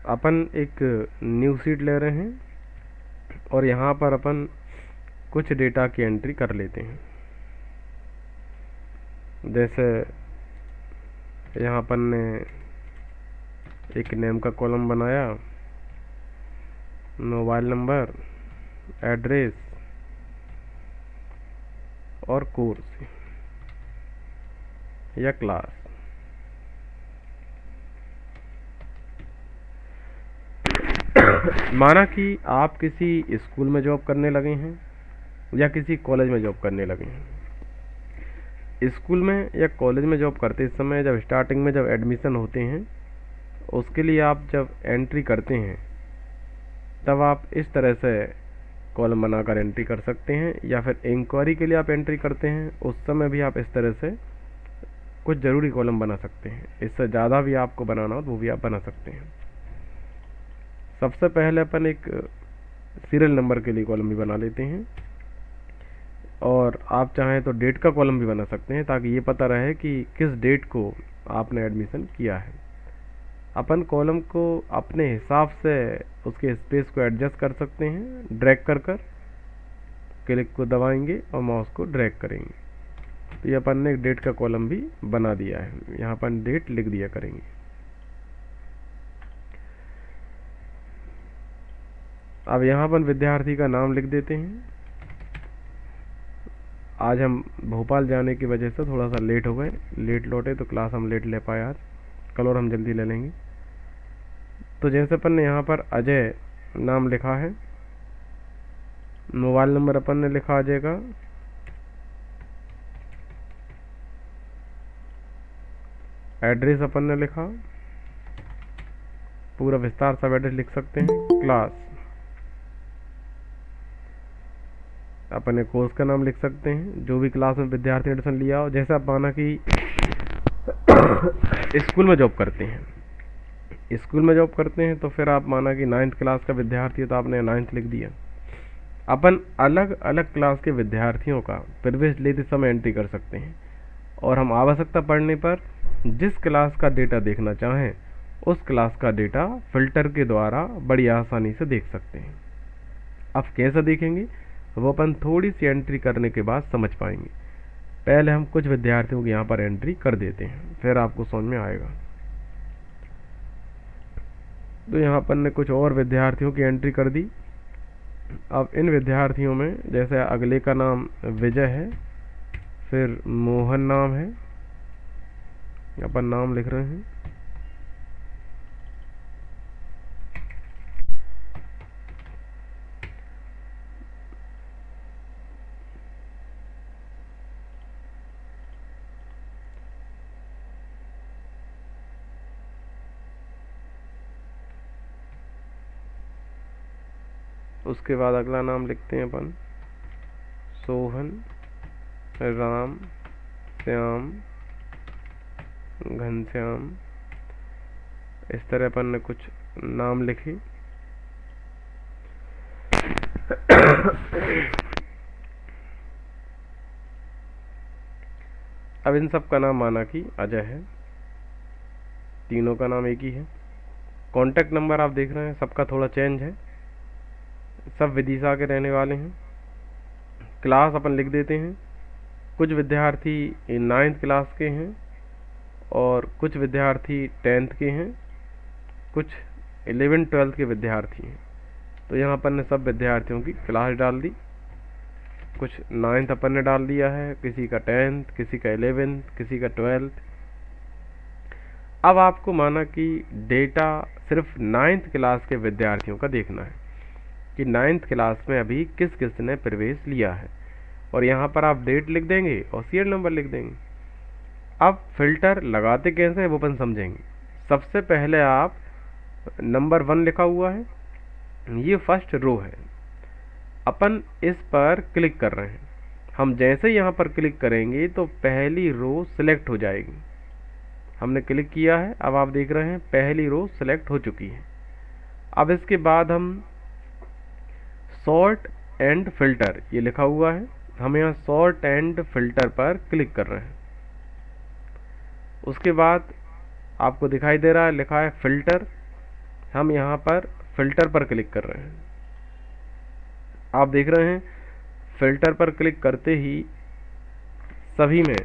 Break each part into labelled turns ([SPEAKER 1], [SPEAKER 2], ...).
[SPEAKER 1] अपन एक new sheet ले रहे हैं और यहाँ पर अपन कुछ डेटा की एंट्री कर लेते हैं। जैसे यहाँ अपन ने एक नेम का कॉलम बनाया, मोबाइल नंबर, एड्रेस और कोर्स या क्लास। माना कि आप किसी स्कूल में जॉब करने लगे हैं या किसी कॉलेज में जॉब करने लगे हैं। स्कूल में या कॉलेज में जॉब करते समय जब स्टार्टिंग में जब एडमिशन होते हैं, उसके लिए आप जब एंट्री करते हैं तब आप इस तरह से कॉलम बनाकर एंट्री कर सकते हैं, या फिर इंक्वायरी के लिए आप एंट्री करते हैं उस समय भी आप इस तरह से कुछ ज़रूरी कॉलम बना सकते हैं। इससे ज़्यादा भी आपको बनाना हो तो वो भी आप बना सकते हैं। सबसे पहले अपन एक सीरियल नंबर के लिए कॉलम भी बना लेते हैं, और आप चाहें तो डेट का कॉलम भी बना सकते हैं ताकि ये पता रहे कि किस डेट को आपने एडमिशन किया है। अपन कॉलम को अपने हिसाब से उसके स्पेस को एडजस्ट कर सकते हैं। ड्रैग कर क्लिक को दबाएंगे और माउस को ड्रैग करेंगे तो ये अपन ने एक डेट का कॉलम भी बना दिया है। यहाँ अपन डेट लिख दिया करेंगे। अब यहाँ अपन विद्यार्थी का नाम लिख देते हैं। आज हम भोपाल जाने की वजह से थोड़ा सा लेट हो गए, लेट लौटे तो क्लास हम लेट ले पाए आज। कल और हम जल्दी ले लेंगे। तो जैसे अपन ने यहाँ पर अजय नाम लिखा है, मोबाइल नंबर अपन ने लिखा अजय का, एड्रेस अपन ने लिखा, पूरा विस्तार सब एड्रेस लिख सकते हैं। क्लास अपन एक कोर्स का नाम लिख सकते हैं, जो भी क्लास में विद्यार्थी एडमिशन लिया हो। जैसे आप माना कि स्कूल में जॉब करते हैं, स्कूल में जॉब करते हैं तो फिर आप माना कि 9th क्लास का विद्यार्थी है तो आपने 9th लिख दिया। अपन अलग अलग क्लास के विद्यार्थियों का प्रवेश लेते समय एंट्री कर सकते हैं, और हम आवश्यकता पड़ने पर जिस क्लास का डेटा देखना चाहें उस क्लास का डेटा फिल्टर के द्वारा बड़ी आसानी से देख सकते हैं। अब कैसे देखेंगे वो अपन थोड़ी सी एंट्री करने के बाद समझ पाएंगे। पहले हम कुछ विद्यार्थियों की यहाँ पर एंट्री कर देते हैं, फिर आपको समझ में आएगा। तो यहाँ अपन ने कुछ और विद्यार्थियों की एंट्री कर दी। अब इन विद्यार्थियों में जैसे अगले का नाम विजय है, फिर मोहन नाम है, अपन नाम लिख रहे हैं। उसके बाद अगला नाम लिखते हैं अपन सोहन, राम, श्याम, घनश्याम। इस तरह अपन ने कुछ नाम लिखे। अब इन सब का नाम माना कि अजय है, तीनों का नाम एक ही है। कॉन्टैक्ट नंबर आप देख रहे हैं सबका थोड़ा चेंज है, सब विदिशा के रहने वाले हैं। क्लास अपन लिख देते हैं। कुछ विद्यार्थी 9th क्लास के हैं और कुछ विद्यार्थी 10th के हैं, कुछ 11th 12th के विद्यार्थी हैं। तो यहाँ अपन ने सब विद्यार्थियों की क्लास डाल दी। कुछ 9th अपन ने डाल दिया है, किसी का 10th, किसी का 11th, किसी का 12th। अब आपको माना कि डेटा सिर्फ 9th क्लास के विद्यार्थियों का देखना है कि 9th क्लास में अभी किस किस ने प्रवेश लिया है, और यहाँ पर आप डेट लिख देंगे और सीरियल नंबर लिख देंगे। अब फिल्टर लगाते कैसे हैं वो अपन समझेंगे। सबसे पहले आप नंबर 1 लिखा हुआ है, ये फर्स्ट रो है, अपन इस पर क्लिक कर रहे हैं। हम जैसे यहाँ पर क्लिक करेंगे तो पहली रो सिलेक्ट हो जाएगी। हमने क्लिक किया है, अब आप देख रहे हैं पहली रो सिलेक्ट हो चुकी है। अब इसके बाद हम सॉर्ट एंड फिल्टर ये लिखा हुआ है, हम यहाँ सॉर्ट एंड फिल्टर पर क्लिक कर रहे हैं। उसके बाद आपको दिखाई दे रहा है लिखा है फिल्टर, हम यहाँ पर फिल्टर पर क्लिक कर रहे हैं। आप देख रहे हैं फिल्टर पर क्लिक करते ही सभी में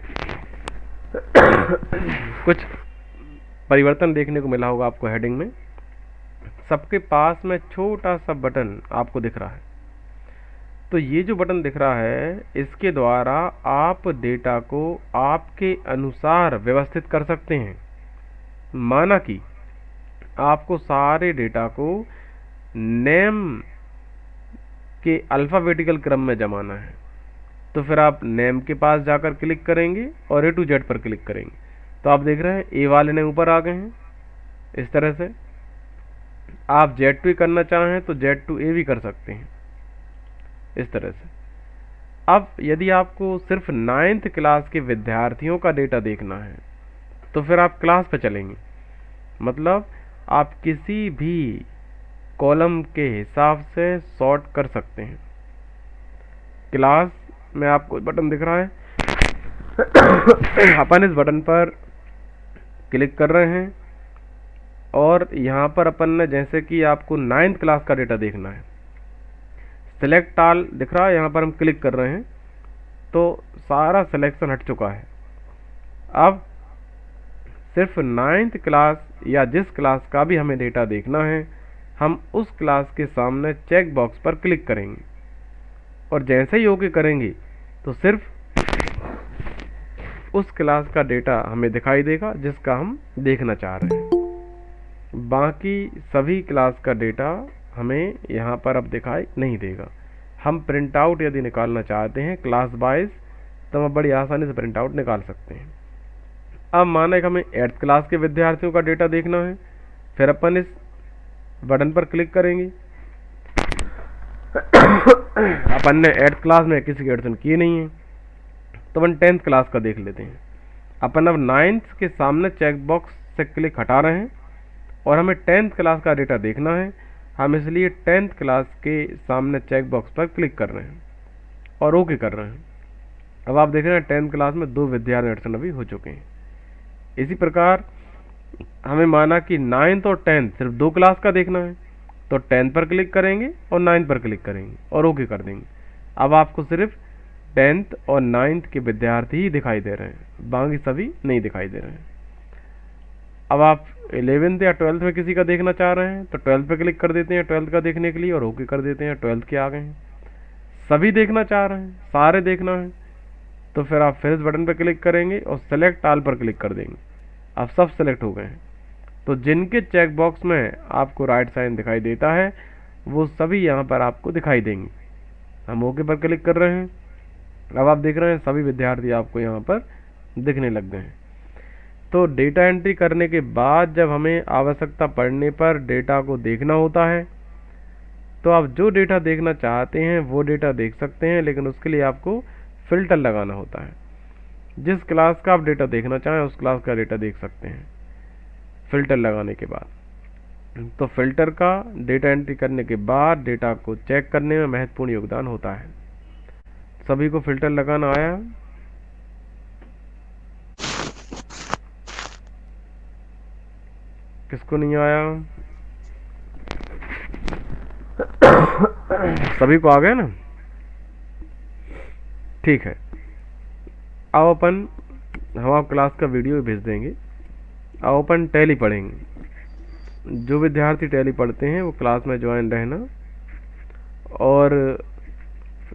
[SPEAKER 1] कुछ परिवर्तन देखने को मिला होगा आपको। हेडिंग में सबके पास में छोटा सा बटन आपको दिख रहा है। तो ये जो बटन दिख रहा है, इसके द्वारा आप डेटा को आपके अनुसार व्यवस्थित कर सकते हैं। माना कि आपको सारे डेटा को नेम के अल्फ़ाबेटिकल क्रम में जमाना है, तो फिर आप नेम के पास जाकर क्लिक करेंगे और A to Z पर क्लिक करेंगे। तो आप देख रहे हैं ए वाले ने ऊपर आ गए हैं। इस तरह से आप Z to A करना चाहें तो Z to A भी कर सकते हैं, इस तरह से। अब यदि आपको सिर्फ 9th क्लास के विद्यार्थियों का डेटा देखना है तो फिर आप क्लास पे चलेंगे। मतलब आप किसी भी कॉलम के हिसाब से सॉर्ट कर सकते हैं। क्लास में आपको बटन दिख रहा है, अपन इस बटन पर क्लिक कर रहे हैं और यहाँ पर अपन ने जैसे कि आपको 9th क्लास का डेटा देखना है, सिलेक्ट ऑल दिख रहा है, यहाँ पर हम क्लिक कर रहे हैं तो सारा सिलेक्शन हट चुका है। अब सिर्फ 9th क्लास या जिस क्लास का भी हमें डेटा देखना है, हम उस क्लास के सामने चेक बॉक्स पर क्लिक करेंगे और जैसे ही ओके करेंगे तो सिर्फ उस क्लास का डेटा हमें दिखाई देगा जिसका हम देखना चाह रहे हैं। बाकी सभी क्लास का डेटा हमें यहाँ पर अब दिखाई नहीं देगा। हम प्रिंट आउट यदि निकालना चाहते हैं क्लास वाइज तो हम बड़ी आसानी से प्रिंट आउट निकाल सकते हैं। अब माने कि हमें 8th क्लास के विद्यार्थियों का डेटा देखना है, फिर अपन इस बटन पर क्लिक करेंगे। अपन ने 8th क्लास में किसी की एडिशन की नहीं है तो अपन 10th क्लास का देख लेते हैं। अपन अब 9th के सामने चेक बॉक्स से क्लिक हटा रहे हैं और हमें 10th क्लास का डेटा देखना है। हम इसलिए 10th क्लास के सामने चेक बॉक्स पर क्लिक कर रहे हैं और ओके कर रहे हैं। अब आप देख रहे हैं 10th क्लास में 2 विद्यार्थी एडिशन अभी हो चुके हैं। इसी प्रकार हमें माना कि 9th और 10th सिर्फ 2 क्लास का देखना है तो 10th पर क्लिक करेंगे और 9th पर क्लिक करेंगे और ओके कर देंगे। अब आपको सिर्फ 10th और 9th के विद्यार्थी ही दिखाई दे रहे हैं, बाकी सभी नहीं दिखाई दे रहे हैं। अब आप 11th या 12th में किसी का देखना चाह रहे हैं तो 12th पर क्लिक कर देते हैं 12th का देखने के लिए और ओके कर देते हैं। 12th के आ गए हैं। सभी देखना चाह रहे हैं, सारे देखना है तो फिर आप फिर इस बटन पर क्लिक करेंगे और सेलेक्ट ऑल पर क्लिक कर देंगे। अब सब सेलेक्ट हो गए हैं। तो जिनके चेक बॉक्स में आपको राइट साइन दिखाई देता है वो सभी यहाँ पर आपको दिखाई देंगे। हम ओके पर क्लिक कर रहे हैं। अब आप देख रहे हैं सभी विद्यार्थी आपको यहाँ पर दिखने लग गए हैं। तो डेटा एंट्री करने के बाद जब हमें आवश्यकता पड़ने पर डेटा को देखना होता है तो आप जो डेटा देखना चाहते हैं वो डेटा देख सकते हैं, लेकिन उसके लिए आपको फिल्टर लगाना होता है। जिस क्लास का आप डेटा देखना चाहें उस क्लास का डेटा देख सकते हैं फिल्टर लगाने के बाद। तो फिल्टर का डेटा एंट्री करने के बाद डेटा को चेक करने में महत्वपूर्ण योगदान होता है। सभी को फिल्टर लगाना आया? किसको नहीं आया? सभी को आ गया ना? ठीक है। अब अपन हम आप क्लास का वीडियो भेज देंगे। अब अपन टैली पढ़ेंगे। जो विद्यार्थी टैली पढ़ते हैं वो क्लास में ज्वाइन रहना, और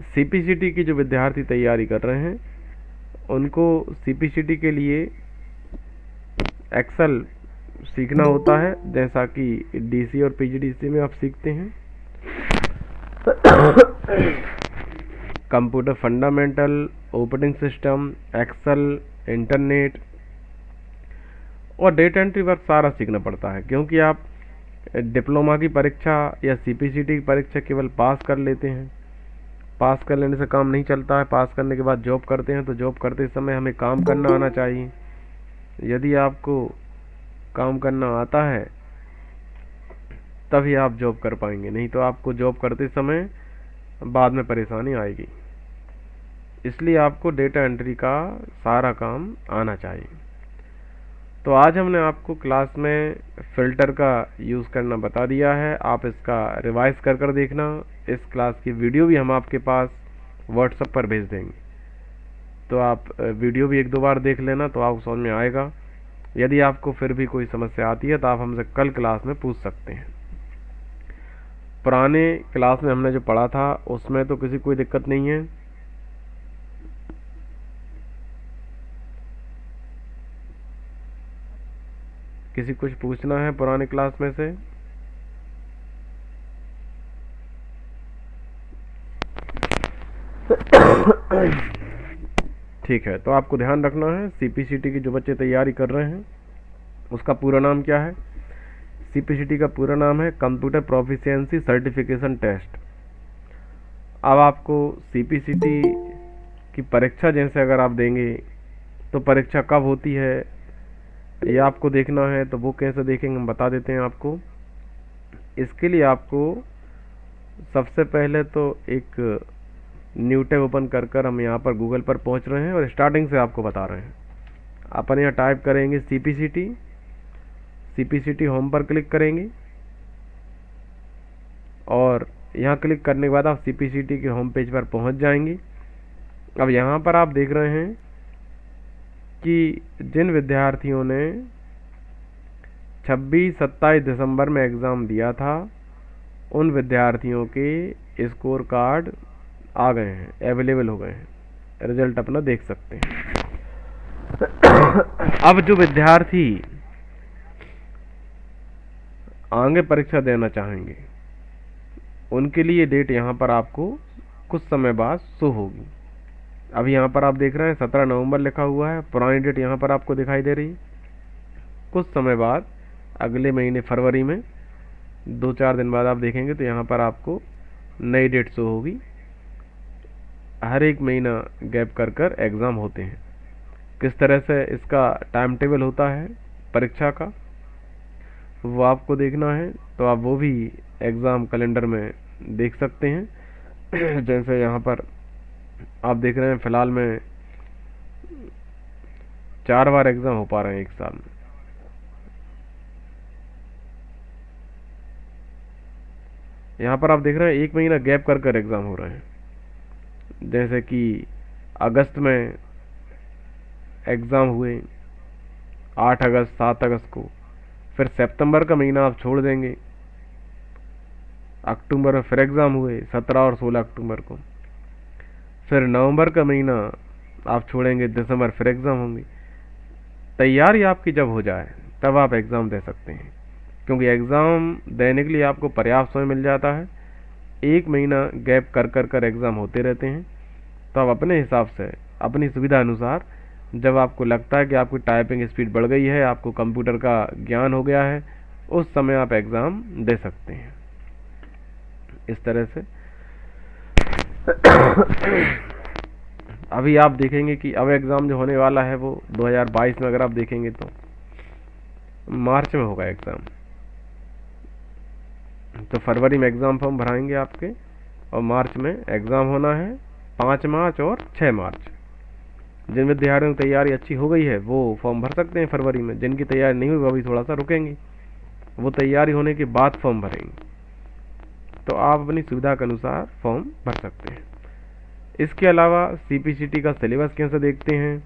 [SPEAKER 1] सीपीसीटी की जो विद्यार्थी तैयारी कर रहे हैं उनको सीपीसीटी के लिए एक्सेल सीखना होता है, जैसा कि डीसी और पीजीडीसी में आप सीखते हैं। Computer fundamental, operating system, excel, internet और डेटा एंट्री वर्क सारा सीखना पड़ता है, क्योंकि आप डिप्लोमा की परीक्षा या सीपीसीटी की परीक्षा केवल पास कर लेते हैं। पास कर लेने से काम नहीं चलता है। पास करने के बाद जॉब करते हैं तो जॉब करते समय हमें काम करना आना चाहिए। यदि आपको काम करना आता है तभी आप जॉब कर पाएंगे, नहीं तो आपको जॉब करते समय बाद में परेशानी आएगी। इसलिए आपको डेटा एंट्री का सारा काम आना चाहिए। तो आज हमने आपको क्लास में फ़िल्टर का यूज़ करना बता दिया है। आप इसका रिवाइज कर देखना। इस क्लास की वीडियो भी हम आपके पास व्हाट्सएप पर भेज देंगे, तो आप वीडियो भी 1-2 बार देख लेना, तो आपको समझ में आएगा। यदि आपको फिर भी कोई समस्या आती है तो आप हमसे कल क्लास में पूछ सकते हैं। पुराने क्लास में हमने जो पढ़ा था उसमें तो किसी कोई दिक्कत नहीं है। किसी कुछ पूछना है पुराने क्लास में से? ठीक है, तो आपको ध्यान रखना है, सीपीसीटी की जो बच्चे तैयारी कर रहे हैं उसका पूरा नाम क्या है। सीपीसीटी का पूरा नाम है कंप्यूटर प्रोफिशिएंसी सर्टिफिकेशन टेस्ट। अब आपको सीपीसीटी की परीक्षा जैसे अगर आप देंगे तो परीक्षा कब होती है ये आपको देखना है। तो वो कैसे देखेंगे हम बता देते हैं आपको। इसके लिए आपको सबसे पहले तो एक न्यू टैब ओपन कर हम यहाँ पर गूगल पर पहुँच रहे हैं और स्टार्टिंग से आपको बता रहे हैं। अपन यहाँ टाइप करेंगे सीपीसीटी होम पर क्लिक करेंगे और यहाँ क्लिक करने के बाद आप सीपीसीटी के होम पेज पर पहुँच जाएंगे। अब यहाँ पर आप देख रहे हैं कि जिन विद्यार्थियों ने 26-27 दिसंबर में एग्ज़ाम दिया था उन विद्यार्थियों के स्कोर कार्ड आ गए हैं, अवेलेबल हो गए हैं, रिजल्ट अपना देख सकते हैं। अब जो विद्यार्थी आगे परीक्षा देना चाहेंगे उनके लिए डेट यहाँ पर आपको कुछ समय बाद शो होगी। अब यहाँ पर आप देख रहे हैं 17 नवंबर लिखा हुआ है, पुरानी डेट यहाँ पर आपको दिखाई दे रही है। कुछ समय बाद अगले महीने फरवरी में 2-4 दिन बाद आप देखेंगे तो यहाँ पर आपको नई डेट शो होगी। हर एक महीना गैप कर एग्ज़ाम होते हैं। किस तरह से इसका टाइम टेबल होता है परीक्षा का वो आपको देखना है, तो आप वो भी एग्ज़ाम कैलेंडर में देख सकते हैं। जैसे यहाँ पर आप देख रहे हैं फ़िलहाल में 4 बार एग्ज़ाम हो पा रहे हैं एक साल में। यहाँ पर आप देख रहे हैं 1 महीना गैप कर एग्ज़ाम हो रहे हैं। जैसे कि अगस्त में एग्ज़ाम हुए 8 अगस्त 7 अगस्त को, फिर सितंबर का महीना आप छोड़ देंगे, अक्टूबर में फिर एग्ज़ाम हुए 17 और 16 अक्टूबर को, फिर नवंबर का महीना आप छोड़ेंगे, दिसंबर फिर एग्ज़ाम होंगे। तैयारी आपकी जब हो जाए तब आप एग्ज़ाम दे सकते हैं, क्योंकि एग्ज़ाम देने के लिए आपको पर्याप्त समय मिल जाता है। 1 महीना गैप कर एग्ज़ाम होते रहते हैं। तो आप अपने हिसाब से अपनी सुविधा अनुसार जब आपको लगता है कि आपकी टाइपिंग स्पीड बढ़ गई है, आपको कंप्यूटर का ज्ञान हो गया है, उस समय आप एग्ज़ाम दे सकते हैं इस तरह से। अभी आप देखेंगे कि अब एग्ज़ाम जो होने वाला है वो 2022 में, अगर आप देखेंगे तो मार्च में होगा एग्ज़ाम। तो फरवरी में एग्ज़ाम फॉर्म भराएंगे आपके और मार्च में एग्ज़ाम होना है, 5 मार्च और 6 मार्च। जिन विद्यार्थियों की तैयारी अच्छी हो गई है वो फॉर्म भर सकते हैं फरवरी में। जिनकी तैयारी नहीं हुई वो अभी थोड़ा सा रुकेंगे, वो तैयारी होने के बाद फॉर्म भरेंगे। तो आप अपनी सुविधा के अनुसार फॉर्म भर सकते हैं। इसके अलावा सीपीसीटी का सिलेबस कैसे देखते हैं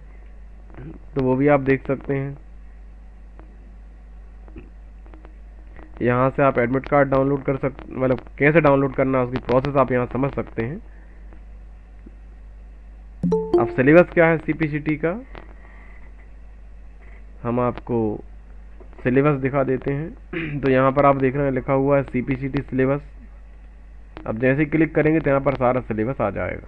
[SPEAKER 1] तो वो भी आप देख सकते हैं। यहाँ से आप एडमिट कार्ड डाउनलोड कर सकते, मतलब कैसे डाउनलोड करना उसकी प्रोसेस आप यहाँ समझ सकते हैं। अब सिलेबस क्या है सीपीसीटी का, हम आपको सिलेबस दिखा देते हैं। तो यहाँ पर आप देख रहे हैं लिखा हुआ है सीपीसीटी सिलेबस। अब जैसे ही क्लिक करेंगे तो यहाँ पर सारा सिलेबस आ जाएगा।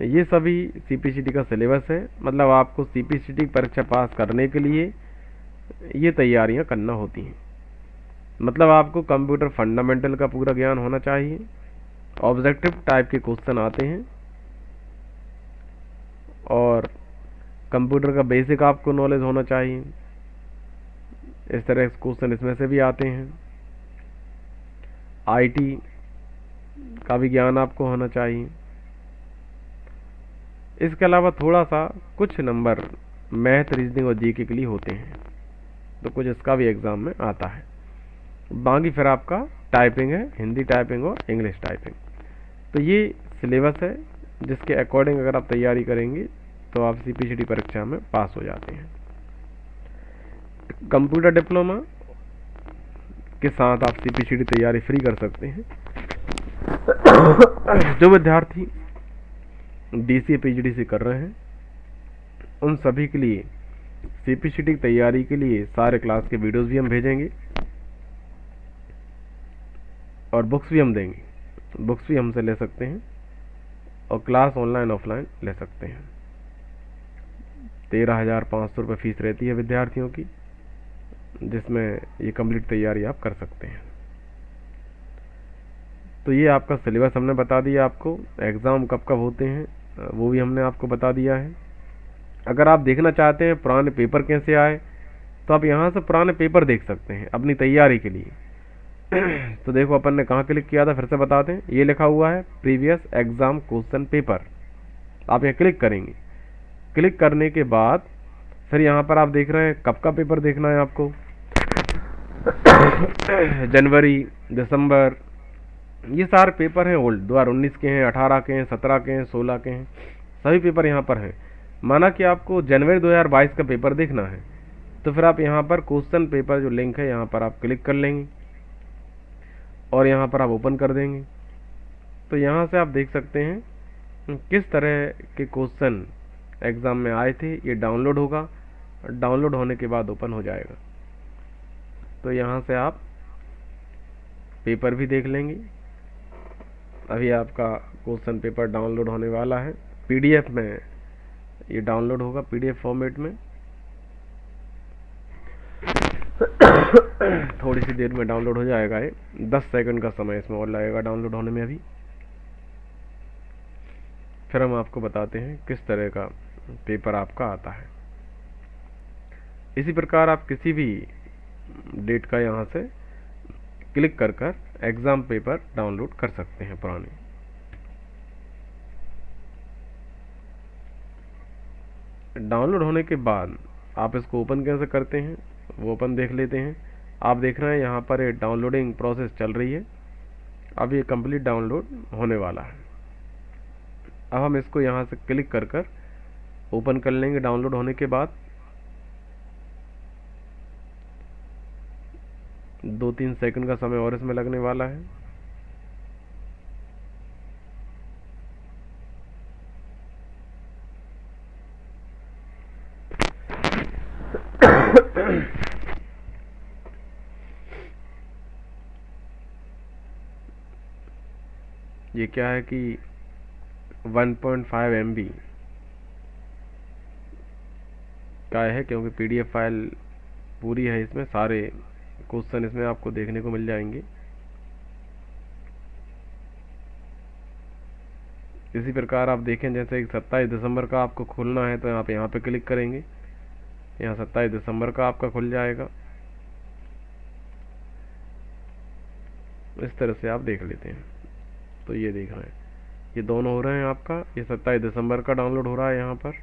[SPEAKER 1] ये सभी सीपीसीटी का सिलेबस है, मतलब आपको सीपीसीटी परीक्षा पास करने के लिए ये तैयारियां करना होती हैं। मतलब आपको कंप्यूटर फंडामेंटल का पूरा ज्ञान होना चाहिए, ऑब्जेक्टिव टाइप के क्वेश्चन आते हैं और कंप्यूटर का बेसिक आपको नॉलेज होना चाहिए। इस तरह के क्वेश्चन इसमें से भी आते हैं। आईटी का भी ज्ञान आपको होना चाहिए। इसके अलावा थोड़ा सा कुछ नंबर मैथ, रीजनिंग और जीके के लिए होते हैं, तो कुछ इसका भी एग्ज़ाम में आता है। बाकी फिर आपका टाइपिंग है, हिंदी टाइपिंग और इंग्लिश टाइपिंग। तो ये सिलेबस है जिसके अकॉर्डिंग अगर आप तैयारी करेंगे तो आप सीपीसीटी परीक्षा में पास हो जाते हैं। कंप्यूटर डिप्लोमा के साथ आप सीपीसीटी तैयारी फ्री कर सकते हैं। जो विद्यार्थी डीसीए पीजीडीसी कर रहे हैं उन सभी के लिए सीपीसीटी की तैयारी के लिए सारे क्लास के वीडियोस भी हम भेजेंगे और बुक्स भी हम देंगे। बुक्स भी हमसे ले सकते हैं और क्लास ऑनलाइन ऑफलाइन ले सकते हैं। 13,500 रुपये फीस रहती है विद्यार्थियों की, जिसमें ये कंप्लीट तैयारी आप कर सकते हैं। तो ये आपका सिलेबस हमने बता दिया आपको। एग्ज़ाम कब कब होते हैं वो भी हमने आपको बता दिया है। अगर आप देखना चाहते हैं पुराने पेपर कैसे आए तो आप यहाँ से पुराने पेपर देख सकते हैं अपनी तैयारी के लिए। तो देखो अपन ने कहाँ क्लिक किया था, फिर से बताते हैं। ये लिखा हुआ है प्रीवियस एग्जाम क्वेश्चन पेपर, आप यहाँ क्लिक करेंगे। क्लिक करने के बाद फिर यहाँ पर आप देख रहे हैं कब का पेपर देखना है आपको। जनवरी, दिसंबर, ये सारे पेपर हैं ओल्ड, 2019 के हैं, 18 के हैं, 17 के हैं, 16 के हैं, सभी पेपर यहाँ पर हैं। माना कि आपको जनवरी 2022 का पेपर देखना है तो फिर आप यहाँ पर क्वेश्चन पेपर जो लिंक है यहाँ पर आप क्लिक कर लेंगे और यहाँ पर आप ओपन कर देंगे। तो यहाँ से आप देख सकते हैं किस तरह के क्वेश्चन एग्ज़ाम में आए थे। ये डाउनलोड होगा, डाउनलोड होने के बाद ओपन हो जाएगा। तो यहाँ से आप पेपर भी देख लेंगे। अभी आपका क्वेश्चन पेपर डाउनलोड होने वाला है, पीडीएफ में ये डाउनलोड होगा, पीडीएफ फॉर्मेट में। थोड़ी सी देर में डाउनलोड हो जाएगा। ये 10 सेकंड का समय इसमें और लगेगा डाउनलोड होने में। अभी फिर हम आपको बताते हैं किस तरह का पेपर आपका आता है। इसी प्रकार आप किसी भी डेट का यहाँ से क्लिक कर कर एग्ज़ाम पेपर डाउनलोड कर सकते हैं पुराने। डाउनलोड होने के बाद आप इसको ओपन कैसे करते हैं वो ओपन देख लेते हैं। आप देख रहे हैं यहाँ पर ये डाउनलोडिंग प्रोसेस चल रही है। अब ये कंप्लीट डाउनलोड होने वाला है। अब हम इसको यहाँ से क्लिक कर कर ओपन कर लेंगे। डाउनलोड होने के बाद 2-3 सेकंड का समय और इसमें लगने वाला है। ये क्या है कि 1.5 MB का है, क्योंकि पीडीएफ फाइल पूरी है, इसमें सारे क्वेश्चन इसमें आपको देखने को मिल जाएंगे। इसी प्रकार आप देखें जैसे 27 दिसंबर का आपको खोलना है तो आप यहाँ पे क्लिक करेंगे, यहाँ 27 दिसंबर का आपका खुल जाएगा। इस तरह से आप देख लेते हैं। तो ये देख रहे हैं ये दोनों हो रहे हैं आपका। ये 27 दिसंबर का डाउनलोड हो रहा है यहाँ पर।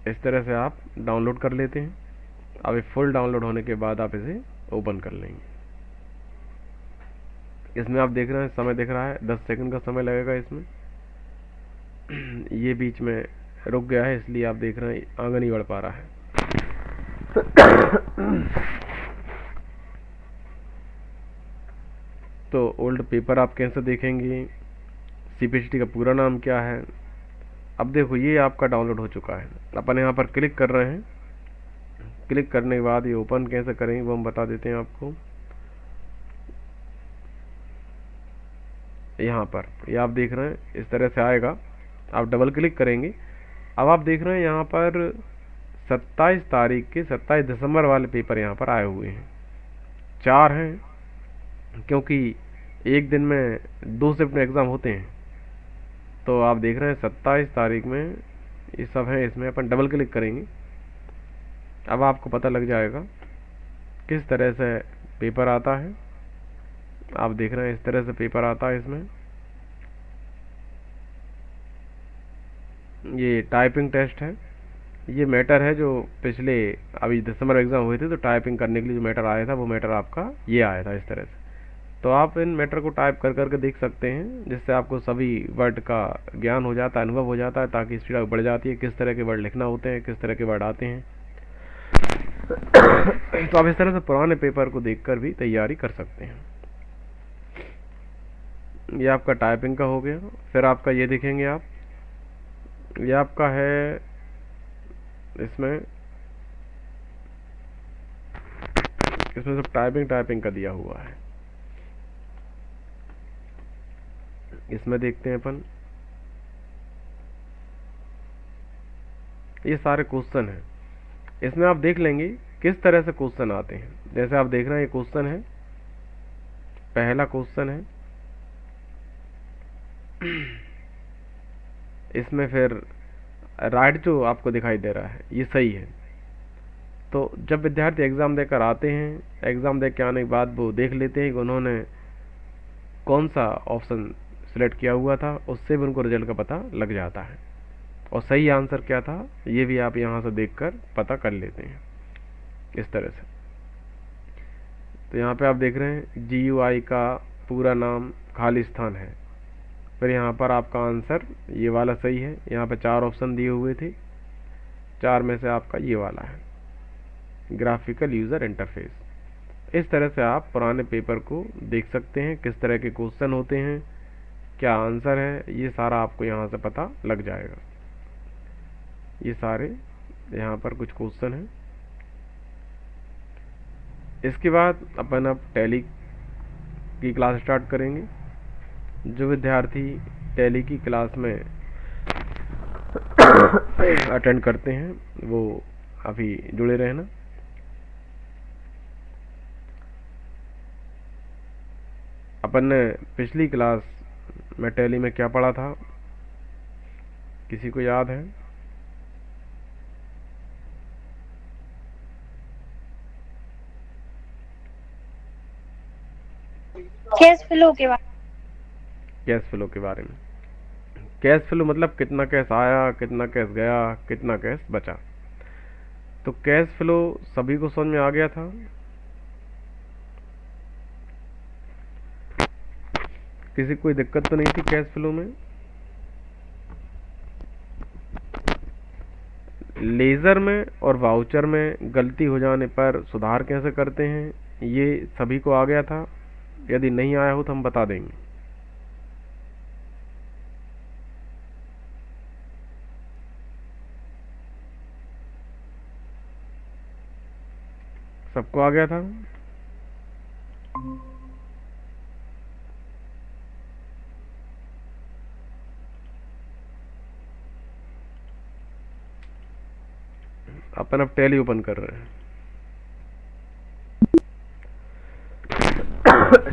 [SPEAKER 1] इस तरह से आप डाउनलोड कर लेते हैं। अब ये फुल डाउनलोड होने के बाद आप इसे ओपन कर लेंगे। इसमें आप देख रहे हैं समय दिख रहा है, 10 सेकंड का समय लगेगा इसमें। ये बीच में रुक गया है इसलिए आप देख रहे हैं आगे नहीं बढ़ पा रहा है। तो ओल्ड पेपर आप कैसे देखेंगे, सीपीसीटी का पूरा नाम क्या है। अब देखो ये आपका डाउनलोड हो चुका है। अपन यहाँ पर क्लिक कर रहे हैं। क्लिक करने के बाद ये ओपन कैसे करेंगे वो हम बता देते हैं आपको। यहाँ पर ये आप देख रहे हैं इस तरह से आएगा। आप डबल क्लिक करेंगे। अब आप देख रहे हैं यहाँ पर 27 तारीख के 27 दिसंबर वाले पेपर यहाँ पर आए हुए हैं। 4 हैं, क्योंकि एक दिन में 2 शिफ्ट में एग्ज़ाम होते हैं। तो आप देख रहे हैं 27 तारीख में ये सब हैं। इसमें अपन डबल क्लिक करेंगे। अब आपको पता लग जाएगा किस तरह से पेपर आता है। आप देख रहे हैं इस तरह से पेपर आता है। इसमें ये टाइपिंग टेस्ट है, ये मैटर है जो पिछले अभी दिसंबर एग्ज़ाम हुए थे तो टाइपिंग करने के लिए जो मैटर आया था वो मैटर आपका ये आया था इस तरह से। तो आप इन मैटर को टाइप कर करके देख सकते हैं, जिससे आपको सभी वर्ड का ज्ञान हो जाता है, अनुभव हो जाता है, ताकि स्पीड बढ़ जाती है, किस तरह के वर्ड लिखना होते हैं, किस तरह के वर्ड आते हैं। तो आप इस तरह से पुराने पेपर को देखकर भी तैयारी कर सकते हैं। ये आपका टाइपिंग का हो गया। फिर आपका ये देखेंगे आप, ये आपका है इसमें सब टाइपिंग का दिया हुआ है। इसमें देखते हैं अपन, ये सारे क्वेश्चन हैं। इसमें आप देख लेंगे किस तरह से क्वेश्चन आते हैं। जैसे आप देख रहे हैं ये क्वेश्चन है, पहला क्वेश्चन है। इसमें फिर राइट जो आपको दिखाई दे रहा है ये सही है। तो जब विद्यार्थी एग्ज़ाम देकर आते हैं, एग्ज़ाम दे के आने के बाद वो देख लेते हैं कि उन्होंने कौन सा ऑप्शन सिलेक्ट किया हुआ था, उससे भी उनको रिजल्ट का पता लग जाता है। और सही आंसर क्या था ये भी आप यहाँ से देखकर पता कर लेते हैं इस तरह से। तो यहाँ पे आप देख रहे हैं GUI का पूरा नाम खाली स्थान है। फिर यहाँ पर आपका आंसर ये वाला सही है। यहाँ पे 4 ऑप्शन दिए हुए थे, 4 में से आपका ये वाला है, ग्राफिकल यूज़र इंटरफेस। इस तरह से आप पुराने पेपर को देख सकते हैं, किस तरह के क्वेश्चन होते हैं, क्या आंसर है, ये सारा आपको यहाँ से पता लग जाएगा। ये सारे यहाँ पर कुछ क्वेश्चन हैं। इसके बाद अपन अब टैली की क्लास स्टार्ट करेंगे। जो विद्यार्थी टैली की क्लास में अटेंड करते हैं वो अभी जुड़े रहना। अपन ने पिछली क्लास में टैली में क्या पढ़ा था, किसी को याद है?
[SPEAKER 2] कैश फ्लो के बारे
[SPEAKER 1] कैश फ्लो के बारे में। कैश फ्लो मतलब कितना कैश आया, कितना कैश गया, कितना कैश बचा। तो कैश फ्लो सभी को समझ में आ गया था। किसी कोई दिक्कत तो नहीं थी कैश फ्लो में? लेज़र में और वाउचर में गलती हो जाने पर सुधार कैसे करते हैं ये सभी को आ गया था। यदि नहीं आया हो तो हम बता देंगे। सबको आ गया था? अपन अब टैली ओपन कर रहे हैं।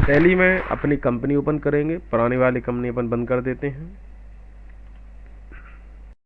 [SPEAKER 1] टैली में अपनी कंपनी ओपन करेंगे, पुरानी वाली कंपनी अपन बंद कर देते हैं।